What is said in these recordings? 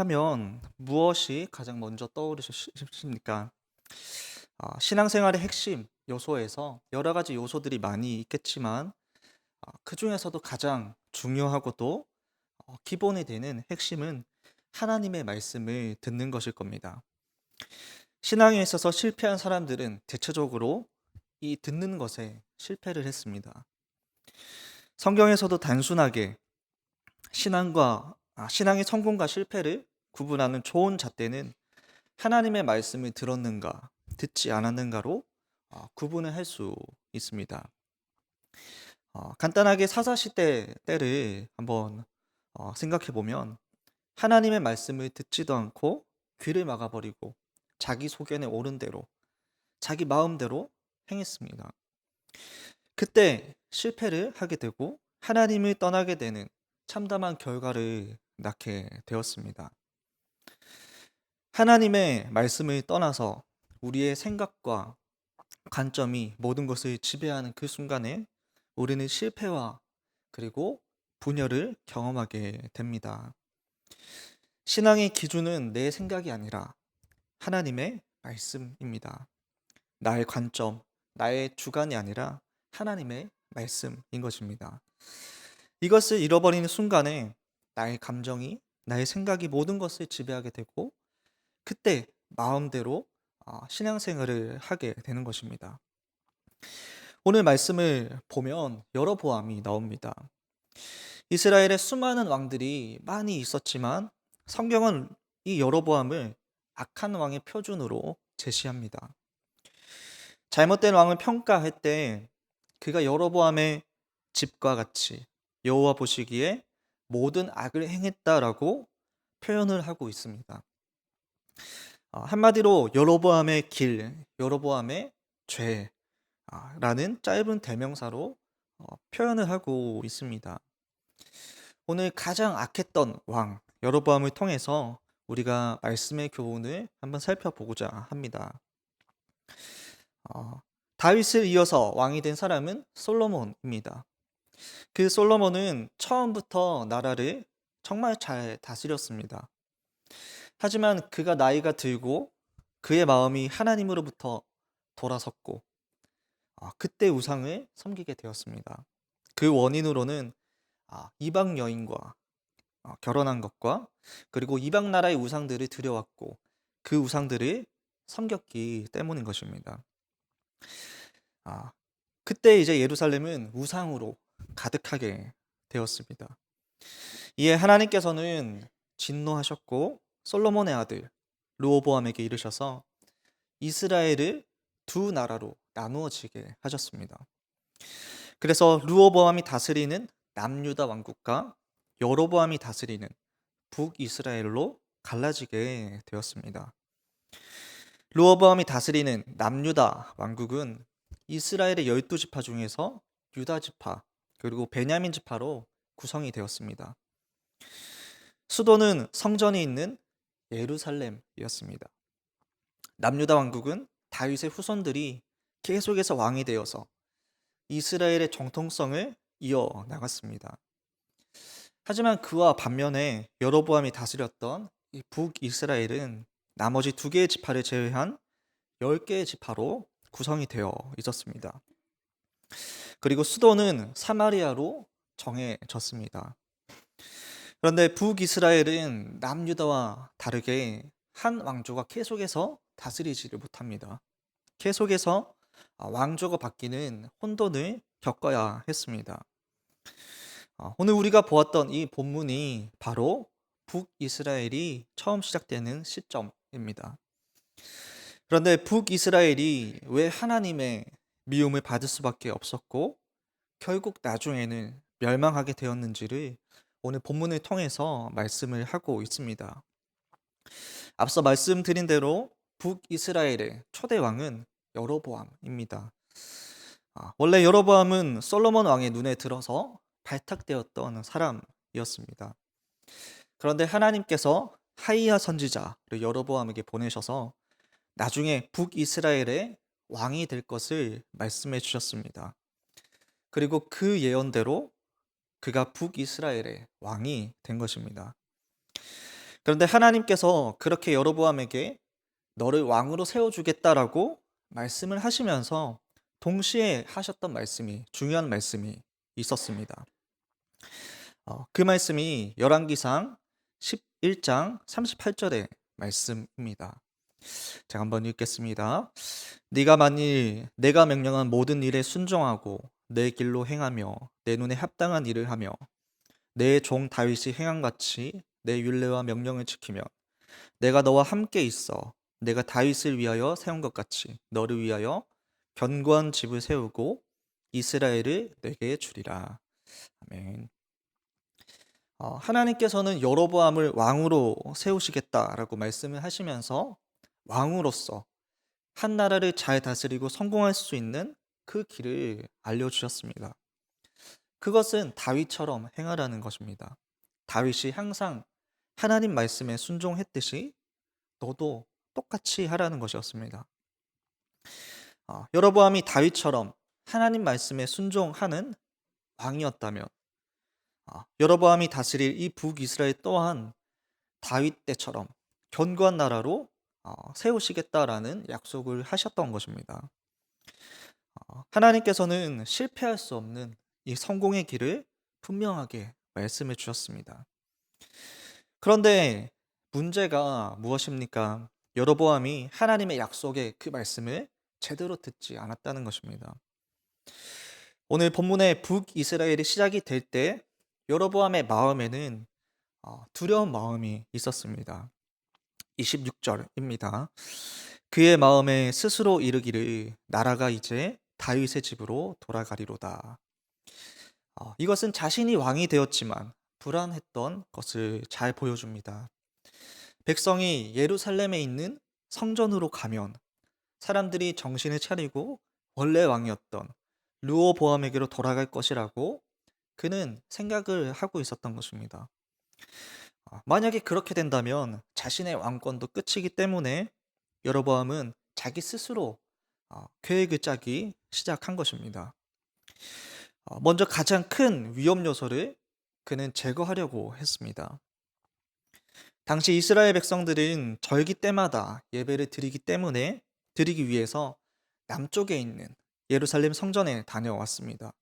하면 무엇이 가장 먼저 떠오르십니까? 신앙생활의 핵심 요소에서 여러 가지 요소들이 많이 있겠지만 그중에서도 가장 중요하고도 기본이 되는 핵심은 하나님의 말씀을 듣는 것일 겁니다. 신앙에 있어서 실패한 사람들은 대체적으로 이 듣는 것에 실패를 했습니다. 성경에서도 단순하게 신앙의 성공과 실패를 구분하는 좋은 잣대는 하나님의 말씀을 들었는가, 듣지 않았는가로 구분을 할 수 있습니다. 간단하게 사사시대 때를 한번 생각해 보면 하나님의 말씀을 듣지도 않고 귀를 막아버리고 자기 소견에 오른 대로, 자기 마음대로 행했습니다. 그때 실패를 하게 되고 하나님을 떠나게 되는 참담한 결과를 낳게 되었습니다. 하나님의 말씀을 떠나서 우리의 생각과 관점이 모든 것을 지배하는 그 순간에 우리는 실패와 그리고 분열을 경험하게 됩니다. 신앙의 기준은 내 생각이 아니라 하나님의 말씀입니다. 나의 관점, 나의 주관이 아니라 하나님의 말씀인 것입니다. 이것을 잃어버리는 순간에 나의 감정이, 나의 생각이 모든 것을 지배하게 되고 그때 마음대로 신앙생활을 하게 되는 것입니다. 오늘 말씀을 보면 여로보암이 나옵니다. 이스라엘에 수많은 왕들이 많이 있었지만 성경은 이 여로보암을 악한 왕의 표준으로 제시합니다. 잘못된 왕을 평가할 때 그가 여로보암의 집과 같이 여호와 보시기에 모든 악을 행했다라고 표현을 하고 있습니다. 한마디로 여로보암의 길, 여로보암의 죄라는 짧은 대명사로 표현을 하고 있습니다. 오늘 가장 악했던 왕 여로보암을 통해서 우리가 말씀의 교훈을 한번 살펴보고자 합니다. 다윗을 이어서 왕이 된 사람은 솔로몬입니다. 그 솔로몬은 처음부터 나라를 정말 잘 다스렸습니다. 하지만 그가 나이가 들고 그의 마음이 하나님으로부터 돌아섰고 그때 우상을 섬기게 되었습니다. 그 원인으로는 이방 여인과 결혼한 것과 그리고 이방 나라의 우상들을 들여왔고 그 우상들을 섬겼기 때문인 것입니다. 그때 이제 예루살렘은 우상으로 가득하게 되었습니다. 이에 하나님께서는 진노하셨고 솔로몬의 아들 르호보암에게 이르셔서 이스라엘을 두 나라로 나누어지게 하셨습니다. 그래서 르호보암이 다스리는 남유다 왕국과 여로보암이 다스리는 북이스라엘로 갈라지게 되었습니다. 르호보암이 다스리는 남유다 왕국은 이스라엘의 12지파 중에서 유다 지파 그리고 베냐민 지파로 구성이 되었습니다. 수도는 성전이 있는 예루살렘이었습니다. 남유다 왕국은 다윗의 후손들이 계속해서 왕이 되어서 이스라엘의 정통성을 이어나갔습니다. 하지만 그와 반면에 여로보암이 다스렸던 이 북이스라엘은 나머지 2개의 지파를 제외한 10개의 지파로 구성이 되어 있었습니다. 그리고 수도는 사마리아로 정해졌습니다. 그런데 북이스라엘은 남유다와 다르게 한 왕조가 계속해서 다스리지를 못합니다. 계속해서 왕조가 바뀌는 혼돈을 겪어야 했습니다. 오늘 우리가 보았던 이 본문이 바로 북이스라엘이 처음 시작되는 시점입니다. 그런데 북이스라엘이 왜 하나님의 미움을 받을 수밖에 없었고 결국 나중에는 멸망하게 되었는지를 오늘 본문을 통해서 말씀을 하고 있습니다. 앞서 말씀드린 대로 북이스라엘의 초대 왕은 여로보암입니다. 원래 여로보암은 솔로몬 왕의 눈에 들어서 발탁되었던 사람이었습니다. 그런데 하나님께서 하이야 선지자를 여로보암에게 보내셔서 나중에 북이스라엘의 왕이 될 것을 말씀해 주셨습니다. 그리고 그 예언대로 그가 북이스라엘의 왕이 된 것입니다. 그런데 하나님께서 그렇게 여로보암에게 너를 왕으로 세워주겠다라고 말씀을 하시면서 동시에 하셨던 말씀이, 중요한 말씀이 있었습니다. 그 말씀이 열왕기상 11장 38절의 말씀입니다. 제가 한번 읽겠습니다. 네가 만일 내가 명령한 모든 일에 순종하고 내 길로 행하며 내 눈에 합당한 일을 하며 내 종 다윗이 행한 같이 내 율례와 명령을 지키면 내가 너와 함께 있어 내가 다윗을 위하여 세운 것 같이 너를 위하여 견고한 집을 세우고 이스라엘을 내게 주리라. 아멘. 하나님께서는 여로보암을 왕으로 세우시겠다라고 말씀을 하시면서 왕으로서 한 나라를 잘 다스리고 성공할 수 있는 그 길을 알려주셨습니다. 그것은 다윗처럼 행하라는 것입니다. 다윗이 항상 하나님 말씀에 순종했듯이 너도 똑같이 하라는 것이었습니다. 여로보암이 다윗처럼 하나님 말씀에 순종하는 왕이었다면 여로보암이 다스릴 이 북이스라엘 또한 다윗 때처럼 견고한 나라로 세우시겠다라는 약속을 하셨던 것입니다. 하나님께서는 실패할 수 없는 이 성공의 길을 분명하게 말씀해 주셨습니다. 그런데 문제가 무엇입니까? 여로보암이 하나님의 약속의 그 말씀을 제대로 듣지 않았다는 것입니다. 오늘 본문의 북이스라엘이 시작이 될 때 여로보암의 마음에는 두려운 마음이 있었습니다. 26절입니다. 그의 마음에 스스로 이르기를 나라가 이제 다윗의 집으로 돌아가리로다. 이것은 자신이 왕이 되었지만 불안했던 것을 잘 보여줍니다. 백성이 예루살렘에 있는 성전으로 가면 사람들이 정신을 차리고 원래 왕이었던 르호보암에게로 돌아갈 것이라고 그는 생각을 하고 있었던 것입니다. 만약에 그렇게 된다면 자신의 왕권도 끝이기 때문에 여로보암은 자기 스스로 계획을 짜기 시작한 것입니다. 먼저 가장 큰 위험 요소를 그는 제거하려고 했습니다. 당시 이스라엘 백성들은 절기 때마다 예배를 드리기 위해서 남쪽에 있는 예루살렘 성전에 다녀왔습니다.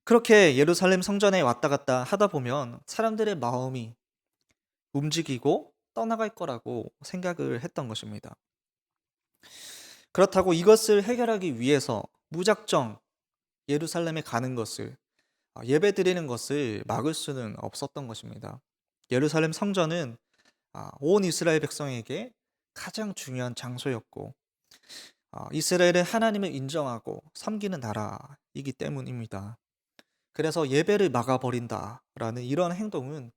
그렇게 예루살렘 성전에 왔다 갔다 하다 보면 사람들의 마음이 움직이고 떠나갈 거라고 생각을 했던 것입니다. 그렇다고 이것을 해결하기 위해서 무작정 예루살렘에 가는 것을 예배 드리는 것을 막을 수는 없었던 것입니다. 예루살렘 성전은 온 이스라엘 백성에게 가장 중요한 장소였고 이스라엘은 하나님을 인정하고 섬기는 나라이기 때문입니다. 그래서 예배를 막아버린다라는 이런 행동은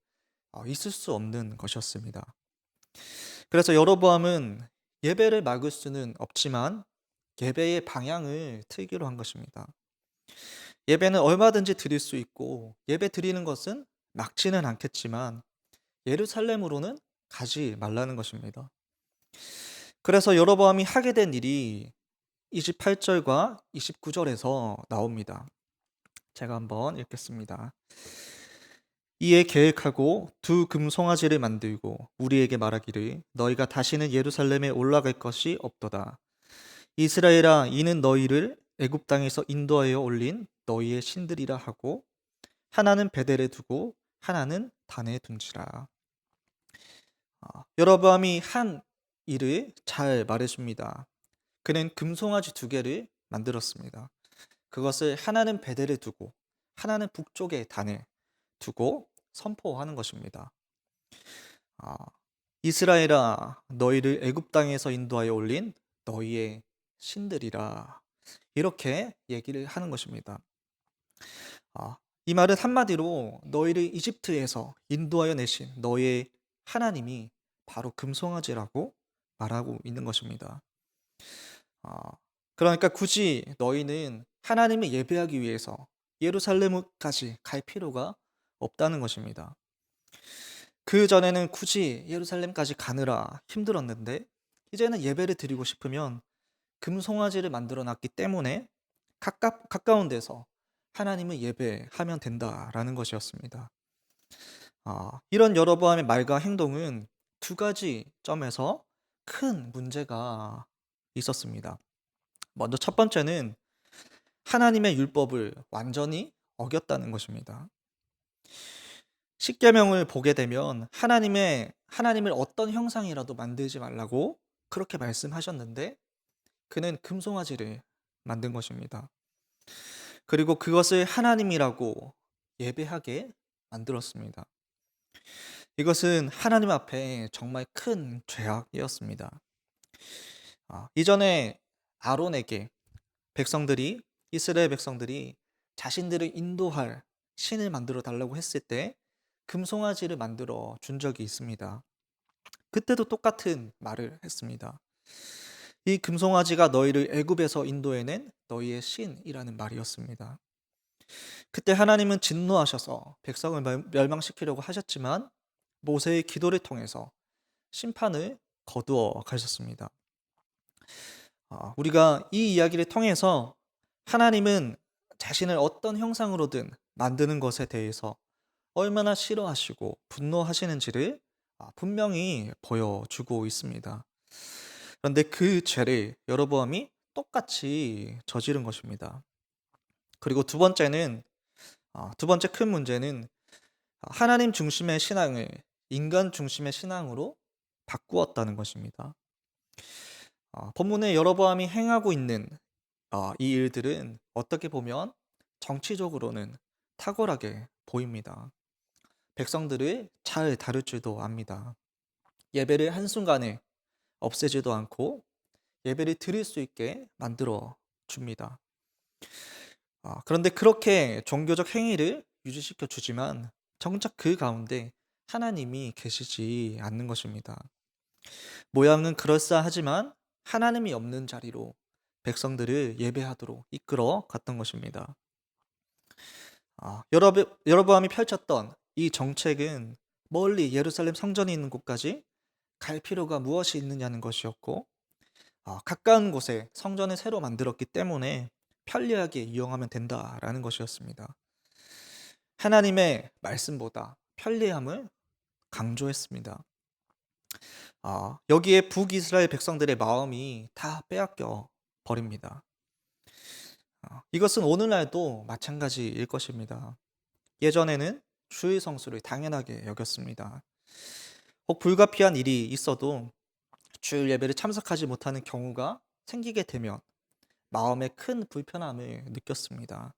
있을 수 없는 것이었습니다. 그래서 여로보암은 예배를 막을 수는 없지만 예배의 방향을 틀기로 한 것입니다. 예배는 얼마든지 드릴 수 있고 예배 드리는 것은 막지는 않겠지만 예루살렘으로는 가지 말라는 것입니다. 그래서 여로보암이 하게 된 일이 28절과 29절에서 나옵니다. 제가 한번 읽겠습니다. 이에 계획하고 두 금송아지를 만들고 우리에게 말하기를 너희가 다시는 예루살렘에 올라갈 것이 없도다. 이스라엘아 이는 너희를 애굽 땅에서 인도하여 올린 너희의 신들이라 하고 하나는 베델에 두고 하나는 단에 둔지라. 여로보암이 한 일을 잘 말해줍니다. 그는 금송아지 두 개를 만들었습니다. 그것을 하나는 베델에 두고 하나는 북쪽의 단에 두고 선포하는 것입니다. 이스라엘아 너희를 애굽 땅에서 인도하여 올린 너희의 신들이라 이렇게 얘기를 하는 것입니다. 이 말은 한마디로 너희를 이집트에서 인도하여 내신 너희의 하나님이 바로 금송아지라고 말하고 있는 것입니다. 그러니까 굳이 너희는 하나님을 예배하기 위해서 예루살렘까지 갈 필요가 없다는 것입니다. 그 전에는 굳이 예루살렘까지 가느라 힘들었는데 이제는 예배를 드리고 싶으면 금송아지를 만들어 놨기 때문에 가까운 데서 하나님을 예배하면 된다라는 것이었습니다. 이런 여로보암의 말과 행동은 두 가지 점에서 큰 문제가 있었습니다. 먼저 첫 번째는 하나님의 율법을 완전히 어겼다는 것입니다. 십계명을 보게 되면 하나님을 어떤 형상이라도 만들지 말라고 그렇게 말씀하셨는데 그는 금송아지를 만든 것입니다. 그리고 그것을 하나님이라고 예배하게 만들었습니다. 이것은 하나님 앞에 정말 큰 죄악이었습니다. 이전에 아론에게 이스라엘 백성들이 자신들을 인도할 신을 만들어 달라고 했을 때 금송아지를 만들어 준 적이 있습니다. 그때도 똑같은 말을 했습니다. 이 금송아지가 너희를 애굽에서 인도해낸 너희의 신이라는 말이었습니다. 그때 하나님은 진노하셔서 백성을 멸망시키려고 하셨지만 모세의 기도를 통해서 심판을 거두어 가셨습니다. 우리가 이 이야기를 통해서 하나님은 자신을 어떤 형상으로든 만드는 것에 대해서 얼마나 싫어하시고 분노하시는지를 분명히 보여주고 있습니다. 그런데 그 죄를 여로보암이 똑같이 저지른 것입니다. 그리고 두 번째 큰 문제는 하나님 중심의 신앙을 인간 중심의 신앙으로 바꾸었다는 것입니다. 본문에 여로보암이 행하고 있는 이 일들은 어떻게 보면 정치적으로는 탁월하게 보입니다. 백성들을 잘 다룰 줄도 압니다. 예배를 한순간에 없애지도 않고 예배를 드릴 수 있게 만들어 줍니다. 그런데 그렇게 종교적 행위를 유지시켜 주지만 정작 그 가운데 하나님이 계시지 않는 것입니다. 모양은 그럴싸하지만 하나님이 없는 자리로 백성들을 예배하도록 이끌어 갔던 것입니다. 여로보암이 펼쳤던 이 정책은 멀리 예루살렘 성전이 있는 곳까지 갈 필요가 무엇이 있느냐는 것이었고, 가까운 곳에 성전을 새로 만들었기 때문에 편리하게 이용하면 된다라는 것이었습니다. 하나님의 말씀보다 편리함을 강조했습니다. 여기에 북이스라엘 백성들의 마음이 다 빼앗겨 버립니다. 이것은 오늘날도 마찬가지일 것입니다. 예전에는 주일 성수를 당연하게 여겼습니다. 혹 불가피한 일이 있어도 주일 예배를 참석하지 못하는 경우가 생기게 되면 마음에 큰 불편함을 느꼈습니다.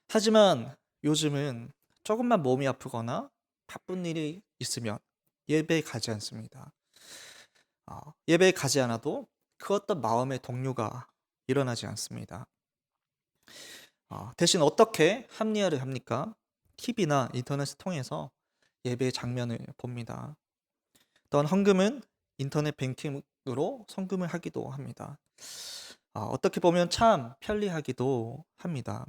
하지만 요즘은 조금만 몸이 아프거나 바쁜 일이 있으면 예배에 가지 않습니다. 예배에 가지 않아도 그 어떤 마음의 동요가 일어나지 않습니다. 대신 어떻게 합리화를 합니까? TV나 인터넷을 통해서 예배의 장면을 봅니다. 또한 헌금은 인터넷 뱅킹으로 성금을 하기도 합니다. 어떻게 보면 참 편리하기도 합니다.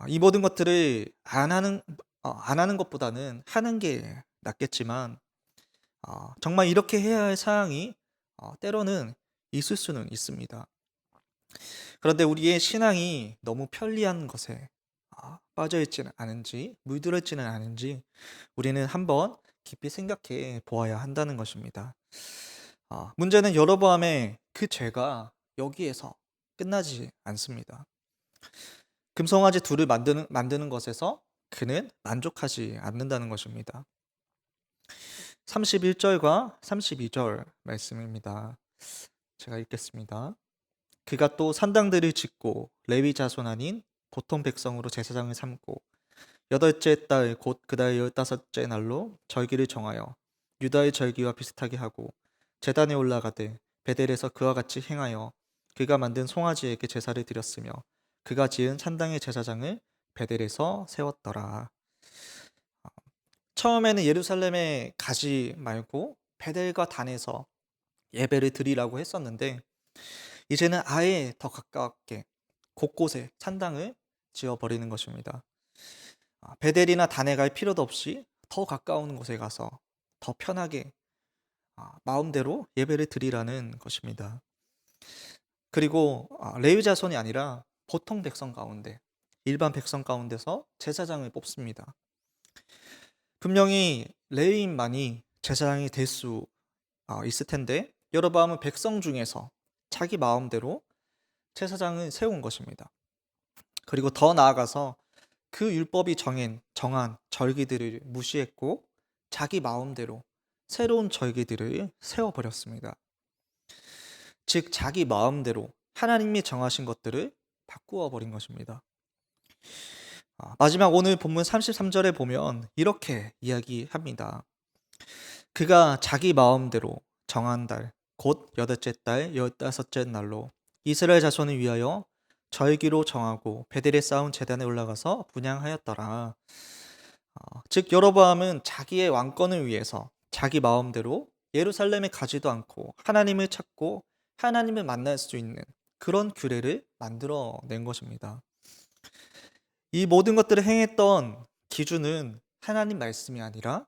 이 모든 것들을 안 하는 것보다는 하는 게 낫겠지만, 정말 이렇게 해야 할 사항이 때로는 있을 수는 있습니다. 그런데 우리의 신앙이 너무 편리한 것에 빠져 있지는 않은지, 물들어 있지는 않은지 우리는 한번 깊이 생각해 보아야 한다는 것입니다. 문제는 여로보암의 그 죄가 여기에서 끝나지 않습니다. 금송아지 둘을 만드는 것에서 그는 만족하지 않는다는 것입니다. 31절과 32절 말씀입니다. 제가 읽겠습니다. 그가 또 산당들을 짓고 레위 자손 아닌 보통 백성으로 제사장을 삼고 여덟째 달 곧 그달 15째 날로 절기를 정하여 유다의 절기와 비슷하게 하고 제단에 올라가되 베델에서 그와 같이 행하여 그가 만든 송아지에게 제사를 드렸으며 그가 지은 산당의 제사장을 베델에서 세웠더라. 처음에는 예루살렘에 가지 말고 베델과 단에서 예배를 드리라고 했었는데 이제는 아예 더 가깝게 곳곳에 산당을 지어버리는 것입니다. 베델이나 단에 갈 필요도 없이 더 가까운 곳에 가서 더 편하게 마음대로 예배를 드리라는 것입니다. 그리고 레위 자손이 아니라 보통 백성 가운데 일반 백성 가운데서 제사장을 뽑습니다. 분명히 레위인만이 제사장이 될 수 있을 텐데 여로보암은 백성 중에서 자기 마음대로 제사장을 세운 것입니다. 그리고 더 나아가서 그 율법이 정한 절기들을 무시했고 자기 마음대로 새로운 절기들을 세워버렸습니다. 즉 자기 마음대로 하나님이 정하신 것들을 바꾸어 버린 것입니다. 마지막 오늘 본문 33절에 보면 이렇게 이야기합니다. 그가 자기 마음대로 정한 달, 곧 여덟째 달, 15째 날로 이스라엘 자손을 위하여 절기로 정하고 베델에 쌓은 제단에 올라가서 분향하였더라. 즉 여로보암은 자기의 왕권을 위해서 자기 마음대로 예루살렘에 가지도 않고 하나님을 찾고 하나님을 만날 수 있는 그런 규례를 만들어 낸 것입니다. 이 모든 것들을 행했던 기준은 하나님 말씀이 아니라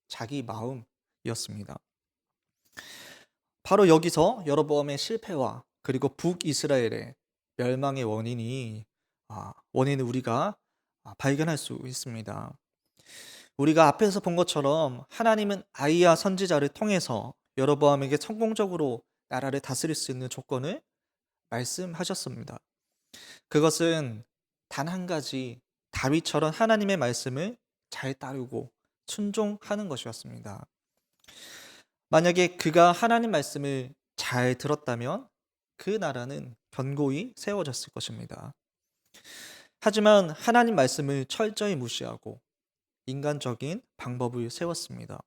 자기 마음이었습니다. 바로 여기서 여로보암의 실패와 그리고 북이스라엘의 멸망의 원인을 우리가 발견할 수 있습니다. 우리가 앞에서 본 것처럼 하나님은 아이야 선지자를 통해서 여로보암에게 성공적으로 나라를 다스릴 수 있는 조건을 말씀하셨습니다. 그것은 단 한 가지, 다윗처럼 하나님의 말씀을 잘 따르고 순종하는 것이었습니다. 만약에 그가 하나님 말씀을 잘 들었다면 그 나라는 견고히 세워졌을 것입니다. 하지만 하나님 말씀을 철저히 무시하고 인간적인 방법을 세웠습니다.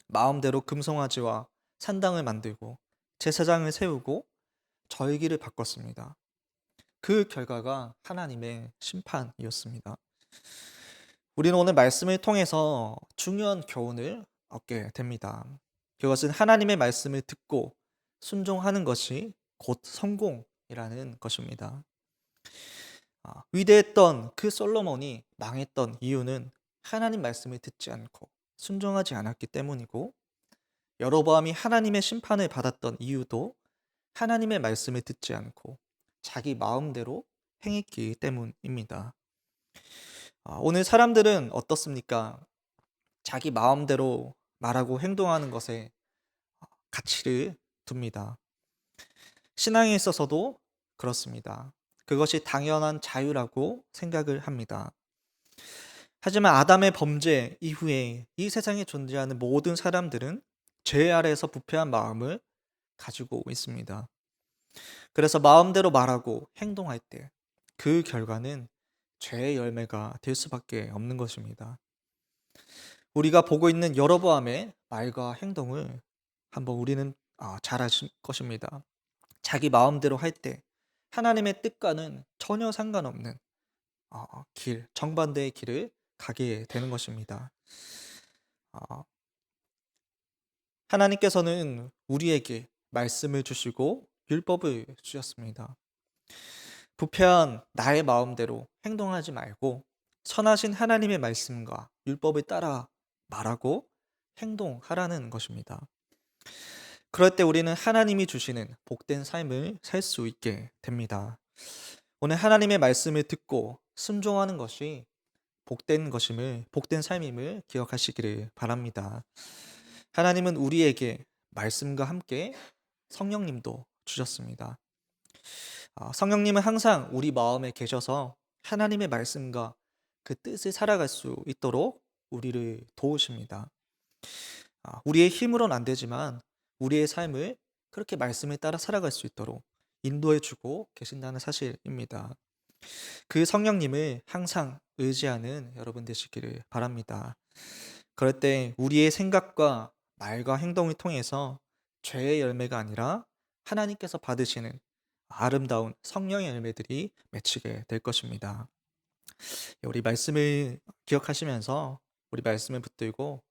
마음대로 금송아지와 산당을 만들고 제사장을 세우고 절기를 바꿨습니다. 그 결과가 하나님의 심판이었습니다. 우리는 오늘 말씀을 통해서 중요한 교훈을 얻게 됩니다. 그것은 하나님의 말씀을 듣고 순종하는 것이 곧 성공이라는 것입니다. 위대했던 그 솔로몬이 망했던 이유는 하나님 말씀을 듣지 않고 순종하지 않았기 때문이고, 여로보암이 하나님의 심판을 받았던 이유도 하나님의 말씀을 듣지 않고 자기 마음대로 행했기 때문입니다. 오늘 사람들은 어떻습니까? 자기 마음대로 말하고 행동하는 것에 가치를 둡니다. 신앙에 있어서도 그렇습니다. 그것이 당연한 자유라고 생각을 합니다. 하지만 아담의 범죄 이후에 이 세상에 존재하는 모든 사람들은 죄 아래에서 부패한 마음을 가지고 있습니다. 그래서 마음대로 말하고 행동할 때 그 결과는 죄의 열매가 될 수밖에 없는 것입니다. 우리가 보고 있는 여로보암의 말과 행동을 한번 우리는 잘 아실 것입니다. 자기 마음대로 할 때 하나님의 뜻과는 전혀 상관없는 정반대의 길을 가게 되는 것입니다. 하나님께서는 우리에게 말씀을 주시고 율법을 주셨습니다. 부패한 나의 마음대로 행동하지 말고 선하신 하나님의 말씀과 율법을 따라 말하고 행동하라는 것입니다. 그럴 때 우리는 하나님이 주시는 복된 삶을 살 수 있게 됩니다. 오늘 하나님의 말씀을 듣고 순종하는 것이 복된 삶임을 기억하시기를 바랍니다. 하나님은 우리에게 말씀과 함께 성령님도 주셨습니다. 성령님은 항상 우리 마음에 계셔서 하나님의 말씀과 그 뜻을 살아갈 수 있도록 우리를 도우십니다. 우리의 힘으로는 안 되지만 우리의 삶을 그렇게 말씀에 따라 살아갈 수 있도록 인도해 주고 계신다는 사실입니다. 그 성령님을 항상 의지하는 여러분 되시기를 바랍니다. 그럴 때 우리의 생각과 말과 행동을 통해서 죄의 열매가 아니라 하나님께서 받으시는 아름다운 성령의 열매들이 맺히게 될 것입니다. 우리 말씀을 기억하시면서 우리 말씀을 붙들고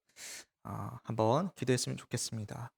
한번 기도했으면 좋겠습니다.